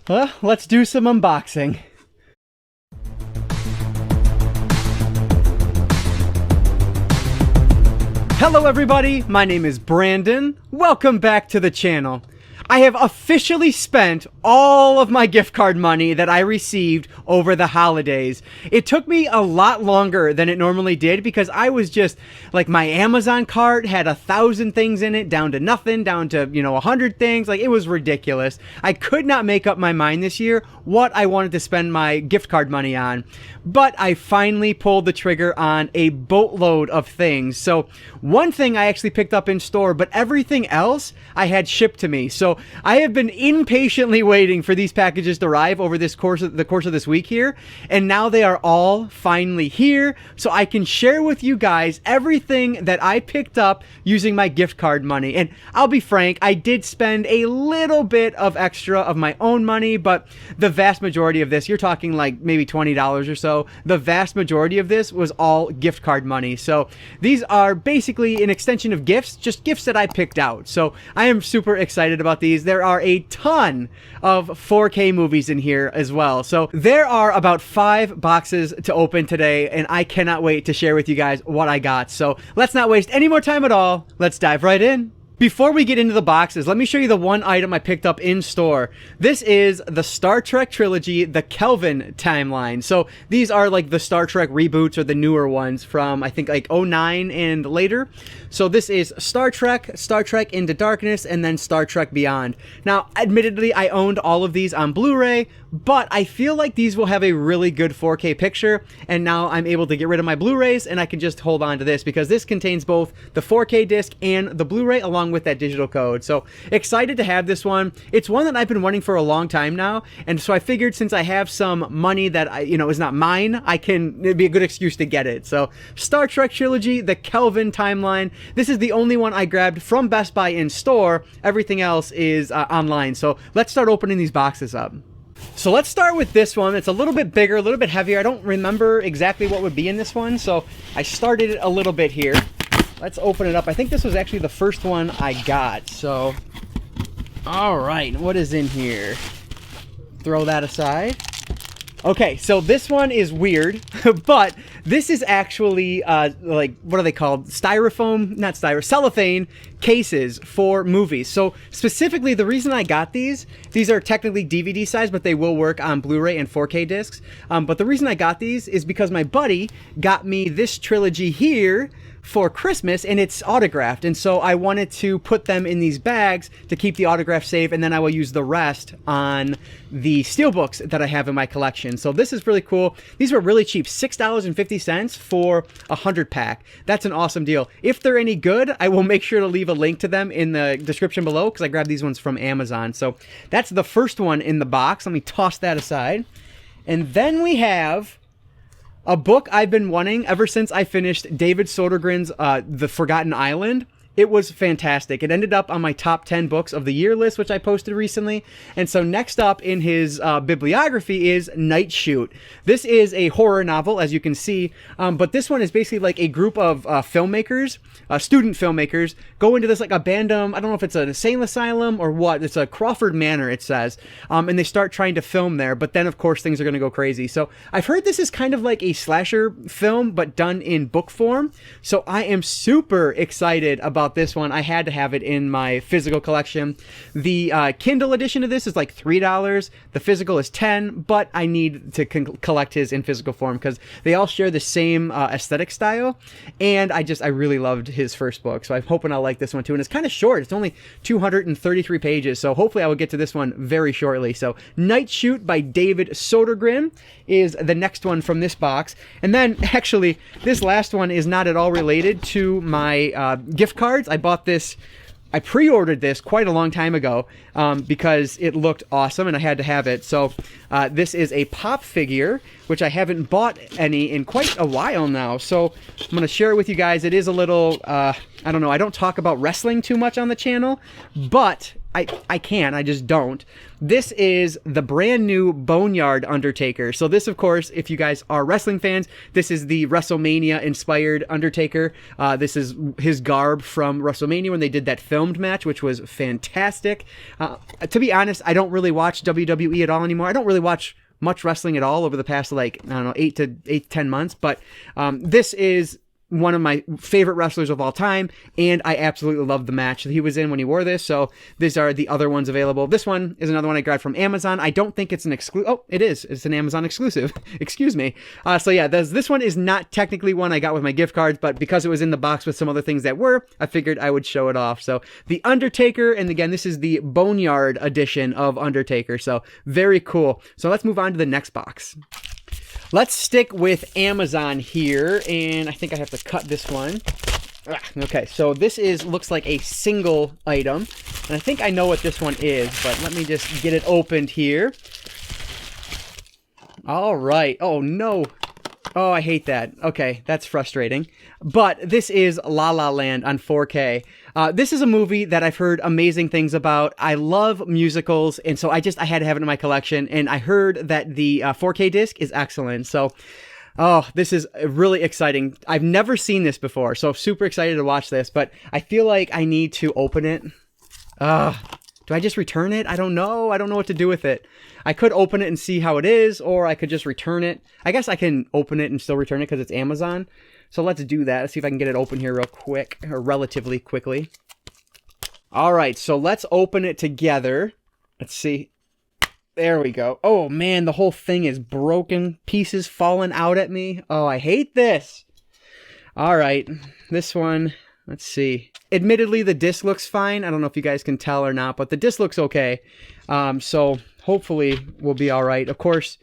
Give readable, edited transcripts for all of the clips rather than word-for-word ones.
Well, let's do some unboxing. Hello everybody, my name is Brandon. Welcome back to the channel. I have officially spent all of my gift card money that I received over the holidays. It took me a lot longer than it normally did because I was just like, my Amazon cart had 1,000 things in it, down to nothing, down to 100 things. Like, it was ridiculous. I could not make up my mind this year what I wanted to spend my gift card money on, but I finally pulled the trigger on a boatload of things. So one thing I actually picked up in store, but everything else I had shipped to me. So I have been impatiently waiting for these packages to arrive over the course of this week here, and now they are all finally here, so I can share with you guys everything that I picked up using my gift card money. And I'll be frank, I did spend a little bit of extra of my own money, but the vast majority of this, you're talking like maybe $20 or so, the vast majority of this was all gift card money. So these are basically an extension of gifts, just gifts that I picked out. So I am super excited about these. There are a ton of 4K movies in here as well. So there are about 5 boxes to open today, and I cannot wait to share with you guys what I got. So let's not waste any more time at all. Let's dive right in. Before we get into the boxes, let me show you the one item I picked up in store. This is the Star Trek trilogy, the Kelvin timeline. So these are like the Star Trek reboots or the newer ones from, I think, like 09 and later. So this is Star Trek, Star Trek Into Darkness, and then Star Trek Beyond. Now, admittedly, I owned all of these on Blu-ray, but I feel like these will have a really good 4K picture, and now I'm able to get rid of my Blu-rays, and I can just hold on to this because this contains both the 4K disc and the Blu-ray along with that digital code. So excited to have this one. It's one that I've been wanting for a long time now, and so I figured since I have some money that is not mine, it'd be a good excuse to get it. So Star Trek trilogy, the Kelvin timeline. This is the only one I grabbed from Best Buy in store. Everything else is online. So let's start opening these boxes up. So let's start with this one. It's a little bit bigger, a little bit heavier. I don't remember exactly what would be in this one, so I started it a little bit here. Let's open it up. I think this was actually the first one I got. So, all right, what is in here? Throw that aside. Okay, so this one is weird, but this is actually, like, what are they called? Cellophane cases for movies. So specifically, the reason I got these are technically DVD size, but they will work on Blu-ray and 4K discs. But the reason I got these is because my buddy got me this trilogy here for Christmas, and it's autographed, and so I wanted to put them in these bags to keep the autograph safe, and then I will use the rest on the steelbooks that I have in my collection. So this is really cool. These were really cheap, $6.50 for a 100-pack. That's an awesome deal. If they're any good, I will make sure to leave a link to them in the description below because I grabbed these ones from Amazon. So that's the first one in the box. Let me toss that aside. And then we have a book I've been wanting ever since I finished David Sodergren's The Forgotten Island. It was fantastic. It ended up on my top 10 books of the year list, which I posted recently. And so next up in his bibliography is Night Shoot. This is a horror novel, as you can see, but this one is basically like a group of filmmakers, student filmmakers, go into this like abandoned, I don't know if it's an insane asylum or what, it's a Crawford Manor, it says, and they start trying to film there, but then of course things are going to go crazy. So I've heard this is kind of like a slasher film, but done in book form. So I am super excited about this one. I had to have it in my physical collection. The Kindle edition of this is like $3. The physical is $10, but I need to collect his in physical form because they all share the same aesthetic style, and I really loved his first book, so I'm hoping I'll like this one too. And it's kind of short. It's only 233 pages, so hopefully I will get to this one very shortly. So Night Shoot by David Sodergren is the next one from this box. And then actually this last one is not at all related to my gift cards. I pre-ordered this quite a long time ago because it looked awesome and I had to have it. So this is a pop figure, which I haven't bought any in quite a while now. So I'm going to share it with you guys. It is a little, I don't know, I don't talk about wrestling too much on the channel, but I can, I just don't. This is the brand new Boneyard Undertaker. So this, of course, if you guys are wrestling fans, this is the WrestleMania inspired Undertaker. This is his garb from WrestleMania when they did that filmed match, which was fantastic. To be honest, I don't really watch WWE at all anymore. I don't really watch much wrestling at all over the past, like, I don't know, 8 to 10 months. But this is one of my favorite wrestlers of all time, and I absolutely love the match that he was in when he wore this. So these are the other ones available. This one is another one I grabbed from Amazon. I don't think it's an exclusive. Oh, it is. It's an Amazon exclusive. Excuse me. So yeah, this one is not technically one I got with my gift cards, but because it was in the box with some other things that were, I figured I would show it off. So the Undertaker, and again, this is the Boneyard edition of Undertaker. So very cool. So let's move on to the next box. Let's stick with Amazon here, and I think I have to cut this one. Okay, so this looks like a single item, and I think I know what this one is, but let me just get it opened here. All right. Oh, no. Oh, I hate that. Okay, that's frustrating. But this is La La Land on 4K. This is a movie that I've heard amazing things about. I love musicals, and so I had to have it in my collection, and I heard that the 4K disc is excellent. So, oh, this is really exciting. I've never seen this before, so super excited to watch this, but I feel like I need to open it. Do I just return it? I don't know. I don't know what to do with it. I could open it and see how it is, or I could just return it. I guess I can open it and still return it because it's Amazon. So let's do that. Let's see if I can get it open here real quick, or relatively quickly. All right, so let's open it together. Let's see. There we go. Oh man, the whole thing is broken. Pieces falling out at me. Oh, I hate this. All right, this one, let's see. Admittedly, the disc looks fine. I don't know if you guys can tell or not, but the disc looks okay. So hopefully we'll be all right. Of course,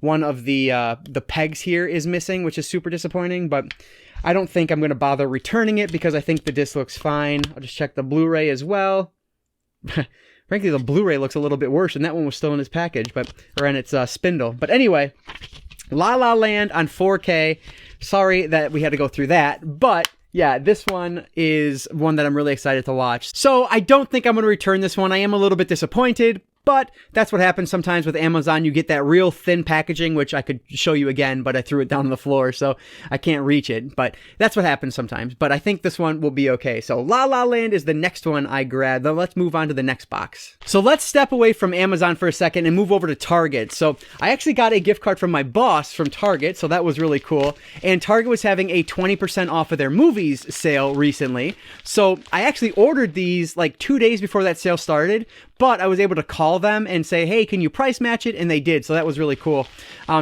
one of the pegs here is missing, which is super disappointing, but I don't think I'm going to bother returning it because I think the disc looks fine. I'll just check the Blu-ray as well. Frankly, the Blu-ray looks a little bit worse, and that one was still in its package, or in its spindle. But anyway, La La Land on 4K. Sorry that we had to go through that, but yeah, this one is one that I'm really excited to watch. So I don't think I'm going to return this one. I am a little bit disappointed, but that's what happens sometimes with Amazon. You get that real thin packaging, which I could show you again, but I threw it down on the floor, so I can't reach it. But that's what happens sometimes. But I think this one will be okay. So La La Land is the next one I grabbed. Now let's move on to the next box. So let's step away from Amazon for a second and move over to Target. So I actually got a gift card from my boss from Target, so that was really cool. And Target was having a 20% off of their movies sale recently. So I actually ordered these like 2 days before that sale started, but I was able to call them and say, hey, can you price match it? And they did. So that was really cool.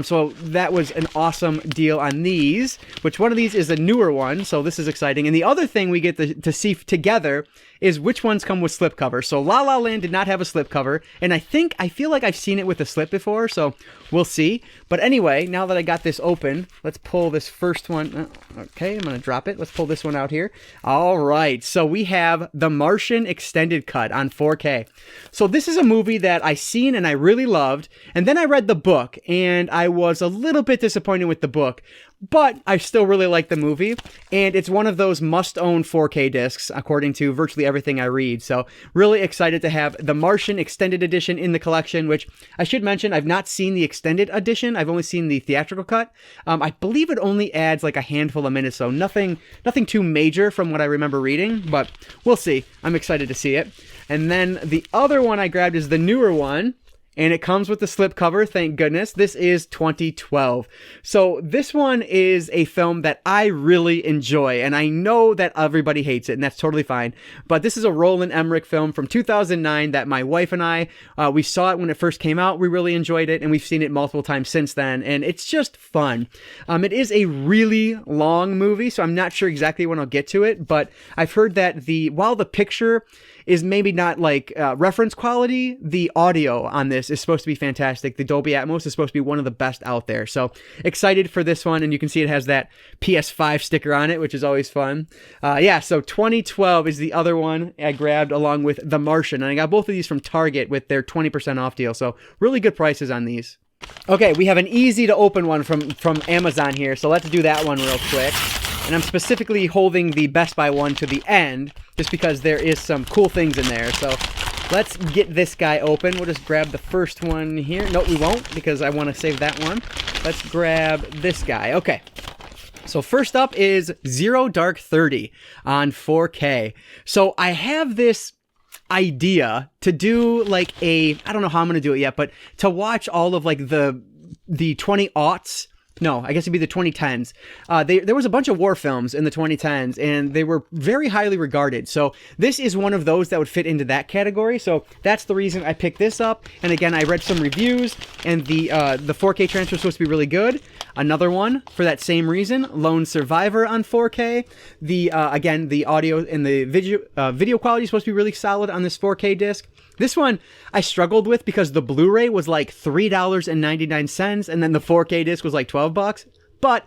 So that was an awesome deal on these, which one of these is a newer one. So this is exciting. And the other thing we get to see together is which ones come with slipcover. So La La Land did not have a slipcover, and I feel like I've seen it with a slip before, so we'll see. But anyway, now that I got this open, let's pull this first one. Okay, I'm gonna drop it. Let's pull this one out here. All right, so we have The Martian Extended Cut on 4K. So this is a movie that I seen and I really loved, and then I read the book, and I was a little bit disappointed with the book, but I still really like the movie, and it's one of those must-own 4K discs, according to virtually everything I read. So really excited to have The Martian Extended Edition in the collection, which I should mention, I've not seen the extended edition. I've only seen the theatrical cut. I believe it only adds like a handful of minutes, so nothing too major from what I remember reading, but we'll see. I'm excited to see it. And then the other one I grabbed is the newer one, and it comes with the slipcover, thank goodness. This is 2012. So this one is a film that I really enjoy, and I know that everybody hates it, and that's totally fine. But this is a Roland Emmerich film from 2009 that my wife and I, we saw it when it first came out. We really enjoyed it, and we've seen it multiple times since then, and it's just fun. It is a really long movie, so I'm not sure exactly when I'll get to it, but I've heard that while the picture is maybe not like reference quality, the audio on this is supposed to be fantastic. The Dolby Atmos is supposed to be one of the best out there. So excited for this one, and you can see it has that PS5 sticker on it, which is always fun. Yeah, so 2012 is the other one I grabbed along with The Martian, and I got both of these from Target with their 20% off deal. So really good prices on these. Okay, we have an easy to open one from Amazon here, so let's do that one real quick. And I'm specifically holding the Best Buy one to the end, just because there is some cool things in there. So let's get this guy open. We'll just grab the first one here. No, we won't, because I want to save that one. Let's grab this guy. Okay. So first up is Zero Dark 30 on 4K. So I have this idea to do like I don't know how I'm going to do it yet, but to watch all of like the 20-aughts. No, I guess it'd be the 2010s. There was a bunch of war films in the 2010s, and they were very highly regarded. So this is one of those that would fit into that category. So that's the reason I picked this up. And again, I read some reviews, and the 4K transfer is supposed to be really good. Another one for that same reason, Lone Survivor on 4K. Again, the audio and the video quality is supposed to be really solid on this 4K disc. This one I struggled with because the Blu-ray was like $3.99, and then the 4K disc was like $12. But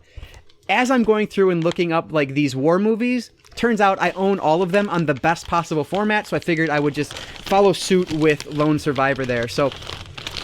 as I'm going through and looking up like these war movies, turns out I own all of them on the best possible format, so I figured I would just follow suit with Lone Survivor there. So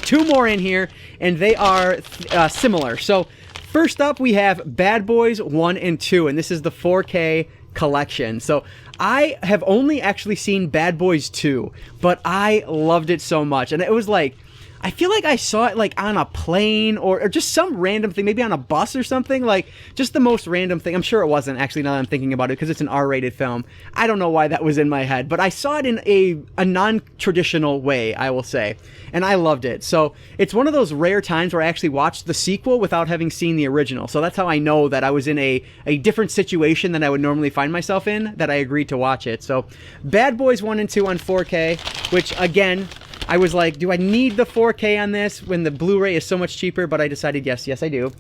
2 more in here, and they are similar. So first up, we have Bad Boys 1 and 2, and this is the 4K collection. So I have only actually seen Bad Boys 2, but I loved it so much. And it was like, I feel like I saw it like on a plane or just some random thing, maybe on a bus or something, like just the most random thing. I'm sure it wasn't actually, now that I'm thinking about it, because it's an R-rated film. I don't know why that was in my head, but I saw it in a non-traditional way, I will say, and I loved it. So it's one of those rare times where I actually watched the sequel without having seen the original. So that's how I know that I was in a different situation than I would normally find myself in, that I agreed to watch it. So Bad Boys 1 and 2 on 4K, which again, I was like, do I need the 4K on this when the Blu-ray is so much cheaper? But I decided, yes, I do.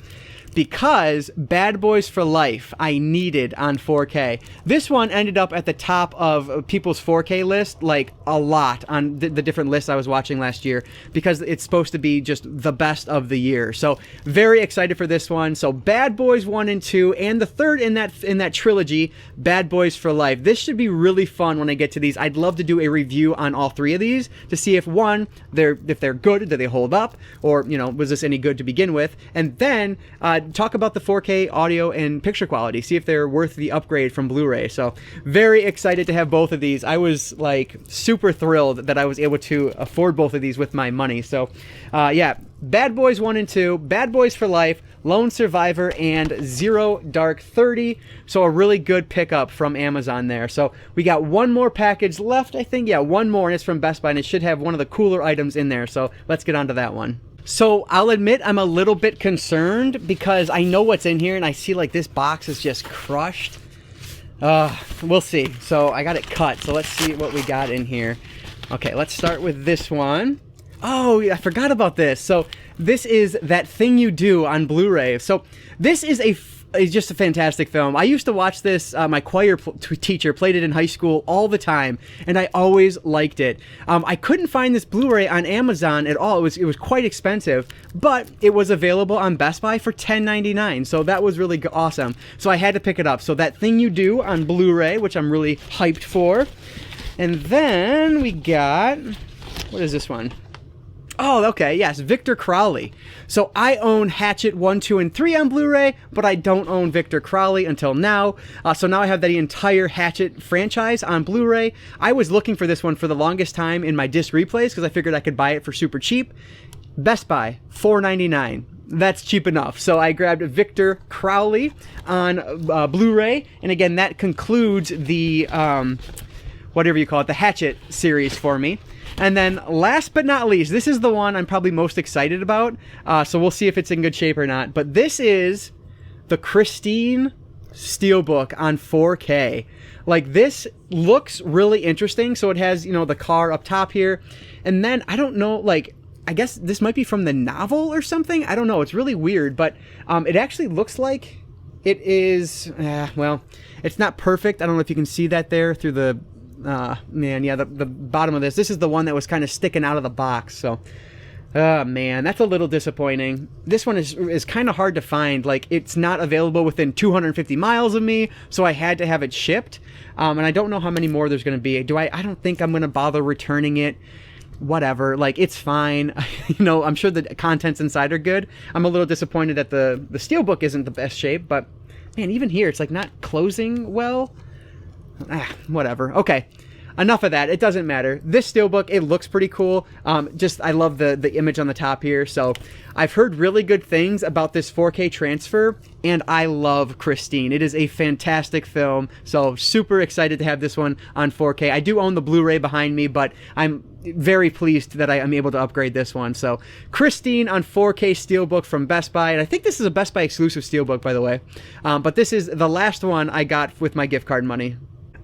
Because Bad Boys for Life, I needed on 4K. This one ended up at the top of people's 4K list, like a lot on the different lists I was watching last year, because it's supposed to be just the best of the year. So very excited for this one. So Bad Boys 1 and 2, and the third in that trilogy, Bad Boys for Life. This should be really fun when I get to these. I'd love to do a review on all 3 of these to see if they're good, do they hold up, or was this any good to begin with, and then talk about the 4K audio and picture quality, see if they're worth the upgrade from Blu-ray. So very excited to have both of these. I was like super thrilled that I was able to afford both of these with my money. So yeah, Bad Boys 1 and 2, Bad Boys for Life, Lone Survivor, and Zero Dark 30. So a really good pickup from Amazon there. So we got one more package left, I think. Yeah, one more, and it's from Best Buy, and it should have one of the cooler items in there. So let's get on to that one. So I'll admit I'm a little bit concerned because I know what's in here, and I see like this box is just crushed. We'll see. So I got it cut. So let's see what we got in here. Okay, let's start with this one. Oh, yeah, I forgot about this. So this is That Thing You Do on Blu-ray. So this is just a fantastic film. I used to watch this. My choir teacher played it in high school all the time, and I always liked it. I couldn't find this Blu-ray on Amazon at all. It was quite expensive, but it was available on Best Buy for $10.99, so that was really awesome. So I had to pick it up. So That Thing You Do on Blu-ray, which I'm really hyped for. And then we got, what is this one? Oh, okay, yes, Victor Crowley. So I own Hatchet 1, 2, and 3 on Blu-ray, but I don't own Victor Crowley until now. So now I have the entire Hatchet franchise on Blu-ray. I was looking for this one for the longest time in my disc replays because I figured I could buy it for super cheap. Best Buy, $4.99. That's cheap enough. So I grabbed Victor Crowley on Blu-ray, and again, that concludes the, whatever you call it, the Hatchet series for me. And then last but not least, this is the one I'm probably most excited about. So we'll see if it's in good shape or not. But this is the Christine Steelbook on 4K. Like, this looks really interesting. So it has, the car up top here. And then, I don't know, like, I guess this might be from the novel or something. I don't know. It's really weird. But it actually looks like it is, well, it's not perfect. I don't know if you can see that there through the... man, yeah, the bottom of this is the one that was kind of sticking out of the box. So man, that's a little disappointing. This one is kind of hard to find. Like, it's not available within 250 miles of me, so I had to have it shipped, and I don't know how many more there's going to be. I don't think I'm going to bother returning it. Whatever, like, it's fine. I'm sure the contents inside are good. I'm a little disappointed that the Steelbook isn't the best shape, but man, even here it's like not closing well. Whatever. Okay. enough of that. It doesn't matter. This steelbook, it looks pretty cool. I love the image on the top here. So I've heard really good things about this 4K transfer, and I love Christine. It is a fantastic film. So super excited to have this one on 4K. I do own the Blu-ray behind me, but I'm very pleased that I am able to upgrade this one. So Christine on 4K steelbook from Best Buy, and I think this is a Best Buy exclusive steelbook, by the way. But this is the last one I got with my gift card money.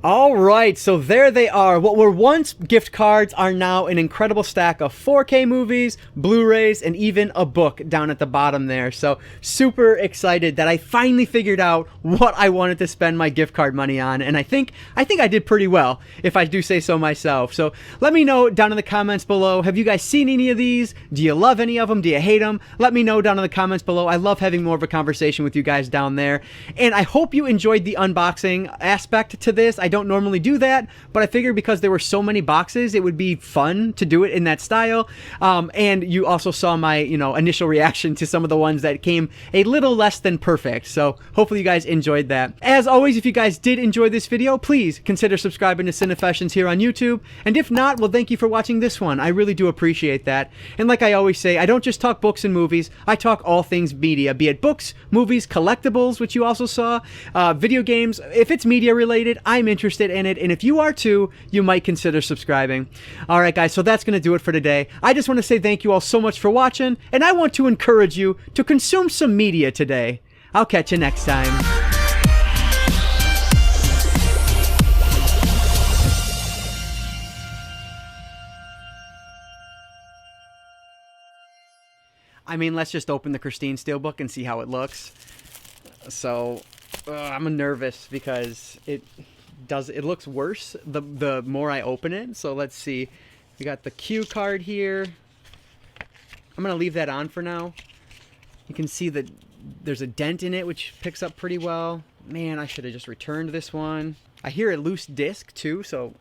All right, so there they are. What were once gift cards are now an incredible stack of 4K movies, Blu-rays, and even a book down at the bottom there. So super excited that I finally figured out what I wanted to spend my gift card money on, and I think I did pretty well, if I do say so myself. So let me know down in the comments below. Have you guys seen any of these? Do you love any of them? Do you hate them? Let me know down in the comments below. I love having more of a conversation with you guys down there, and I hope you enjoyed the unboxing aspect to this. I don't normally do that, but I figured because there were so many boxes, it would be fun to do it in that style. And you also saw my, initial reaction to some of the ones that came a little less than perfect. So hopefully you guys enjoyed that. As always, if you guys did enjoy this video, please consider subscribing to Cinefessions here on YouTube. And if not, well, thank you for watching this one. I really do appreciate that. And like I always say, I don't just talk books and movies. I talk all things media, be it books, movies, collectibles, which you also saw, video games. If it's media related, I'm interested in it, and if you are too, you might consider subscribing. Alright guys, so that's going to do it for today. I just want to say thank you all so much for watching, and I want to encourage you to consume some media today. I'll catch you next time. I mean, let's just open the Christine Steelbook and see how it looks. So, I'm nervous because it looks worse the more I open it. So let's see. We got the cue card here. I'm gonna leave that on for now. You can see that there's a dent in it, which picks up pretty well. Man, I should have just returned this one. I hear a loose disc too, so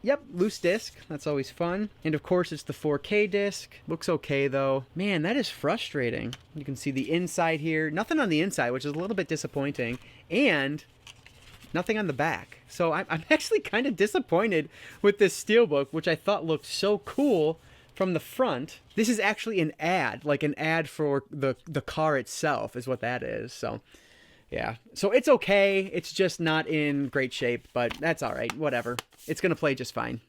yep, loose disc. That's always fun. And of course, it's the 4K disc. Looks okay though. Man, that is frustrating. You can see the inside here. Nothing on the inside, which is a little bit disappointing. And nothing on the back. So I'm actually kind of disappointed with this steelbook, which I thought looked so cool from the front. This is actually an ad, like an ad for the car itself is what that is. So yeah, so it's okay. It's just not in great shape, but that's all right. Whatever. It's going to play just fine.